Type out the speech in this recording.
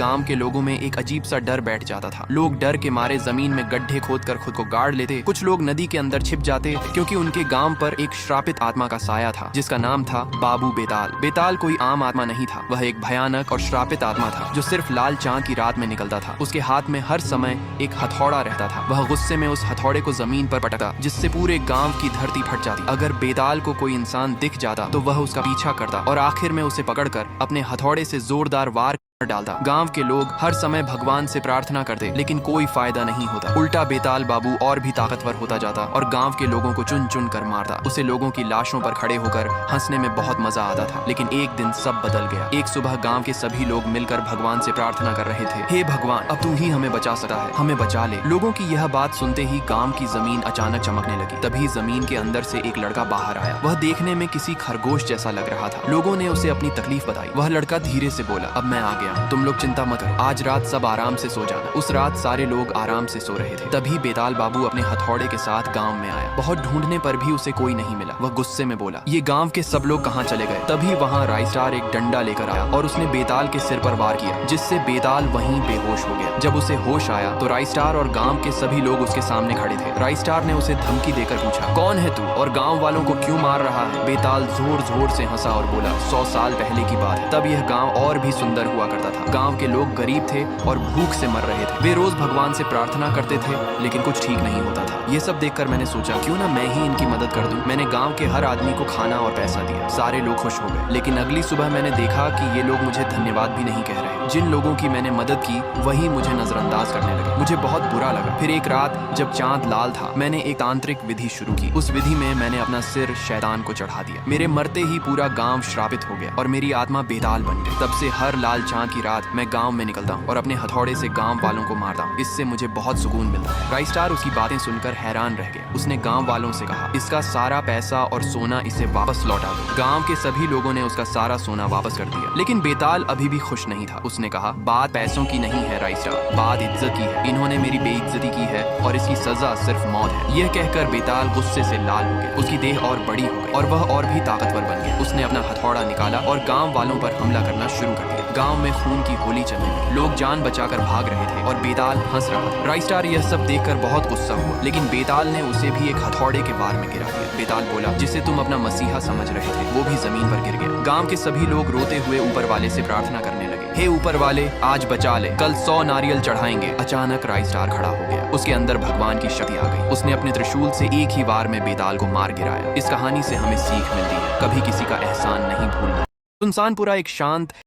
गांव के लोगों में एक अजीब सा डर बैठ जाता था। लोग डर के मारे जमीन में गड्ढे खोदकर खुद को गाड़ लेते। कुछ लोग नदी के अंदर छिप जाते क्योंकि उनके गांव पर एक श्रापित आत्मा का साया था जिसका नाम था बाबू बेताल। बेताल कोई आम आत्मा नहीं था, वह एक भयानक और श्रापित आत्मा था जो सिर्फ लाल चांद की रात में निकलता था। उसके हाथ में हर समय एक हथौड़ा रहता था। वह गुस्से में उस हथौड़े को जमीन पर पटकता जिससे पूरे गांव की धरती फट जाती। अगर बेताल को कोई इंसान दिख जाता तो वह उसका पीछा करता और आखिर में उसे पकड़कर अपने हथौड़े से जोरदार वार डालता। गांव के लोग हर समय भगवान से प्रार्थना करते लेकिन कोई फायदा नहीं होता। उल्टा बेताल बाबू और भी ताकतवर होता जाता और गांव के लोगों को चुन चुन कर मारता। उसे लोगों की लाशों पर खड़े होकर हंसने में बहुत मजा आता था। लेकिन एक दिन सब बदल गया। एक सुबह गांव के सभी लोग मिलकर भगवान से प्रार्थना कर रहे थे, हे भगवान, अब तू ही हमें बचा सकता है, हमें बचा ले। लोगों की यह बात सुनते ही गांव की जमीन अचानक चमकने लगी। तभी जमीन के अंदर से एक लड़का बाहर आया। वह देखने में किसी खरगोश जैसा लग रहा था। लोगों ने उसे अपनी तकलीफ बताई। वह लड़का धीरे से बोला, अब मैं आ गया, तुम लोग चिंता मत करो, आज रात सब आराम से सो जाना। उस रात सारे लोग आराम से सो रहे थे। तभी बेताल बाबू अपने हथौड़े के साथ गांव में आया। बहुत ढूंढने पर भी उसे कोई नहीं मिला। वह गुस्से में बोला, ये गांव के सब लोग कहाँ चले गए। तभी वहाँ राइस्टार एक डंडा लेकर आया और उसने बेताल के सिर पर वार किया जिससे बेताल वहीं बेहोश हो गया। जब उसे होश आया तो राइस्टार और गांव के सभी लोग उसके सामने खड़े थे। राइस्टार ने उसे धमकी देकर पूछा, कौन है तू और गाँव वालों को क्यों मार रहा है। बेताल जोर जोर से हंसा और बोला, 100 साल पहले की बात है। तब यह गाँव और भी सुंदर हुआ करता था। गाँव के लोग गरीब थे और भूख से मर रहे थे। वे रोज भगवान से प्रार्थना करते थे लेकिन कुछ ठीक नहीं होता था। ये सब देखकर मैंने सोचा, क्यों ना मैं ही इनकी मदद कर दूं। मैंने गांव के हर आदमी को खाना और पैसा दिया। सारे लोग खुश हो गए। लेकिन अगली सुबह मैंने देखा कि ये लोग मुझे धन्यवाद भी नहीं कह रहे। जिन लोगों की मैंने मदद की वही मुझे नजरअंदाज करने लगे। मुझे बहुत बुरा लगा। फिर एक रात जब चांद लाल था मैंने एक तांत्रिक विधि शुरू की। उस विधि में मैंने अपना सिर शैतान को चढ़ा दिया। मेरे मरते ही पूरा गांव श्रापित हो गया और मेरी आत्मा बेताल बन गई। तब से हर लाल चांद की रात मैं गांव में निकलता हूँ और अपने हथौड़े से गांव वालों को मारता हूँ। इससे मुझे बहुत सुकून मिलता है। राइस्टार उसकी बातें सुनकर हैरान रह गया। उसने गांव वालों से कहा, इसका सारा पैसा और सोना इसे वापस लौटा दो। गांव के सभी लोगों ने उसका सारा सोना वापस कर दिया। लेकिन बेताल अभी भी खुश नहीं था। उसने कहा, बात पैसों की नहीं है राइस्टार, बात इज्जत की है। इन्होंने मेरी बेइज्जती की है और इसकी सजा सिर्फ मौत है। यह कहकर बेताल गुस्से से लाल हो गया। उसकी देह और बड़ी हो गई और वह और भी ताकतवर बन गया। उसने अपना हथौड़ा निकाला और गांव वालों पर हमला करना शुरू कर दिया। गांव में खून की होली चलने लगी। लोग जान बचाकर भाग रहे थे और बेताल हंस रहा था। राइस्टार यह सब देखकर बहुत गुस्सा हुआ लेकिन बेताल ने उसे भी एक हथौड़े के वार में गिरा दिया। बेताल बोला, जिसे तुम अपना मसीहा समझ रहे थे वो भी जमीन पर गिर गया। गांव के सभी लोग रोते हुए ऊपर वाले से प्रार्थना करने लगे, हे ऊपर वाले, आज बचा ले, कल 100 नारियल चढ़ाएंगे। अचानक राइस्टार खड़ा हो गया। उसके अंदर भगवान की शक्ति आ गई। उसने अपने त्रिशूल से एक ही वार में बेताल को मार गिराया। इस कहानी से हमें सीख मिलती है, कभी किसी का एहसान नहीं भूलना। सुनसानपुरा एक शांत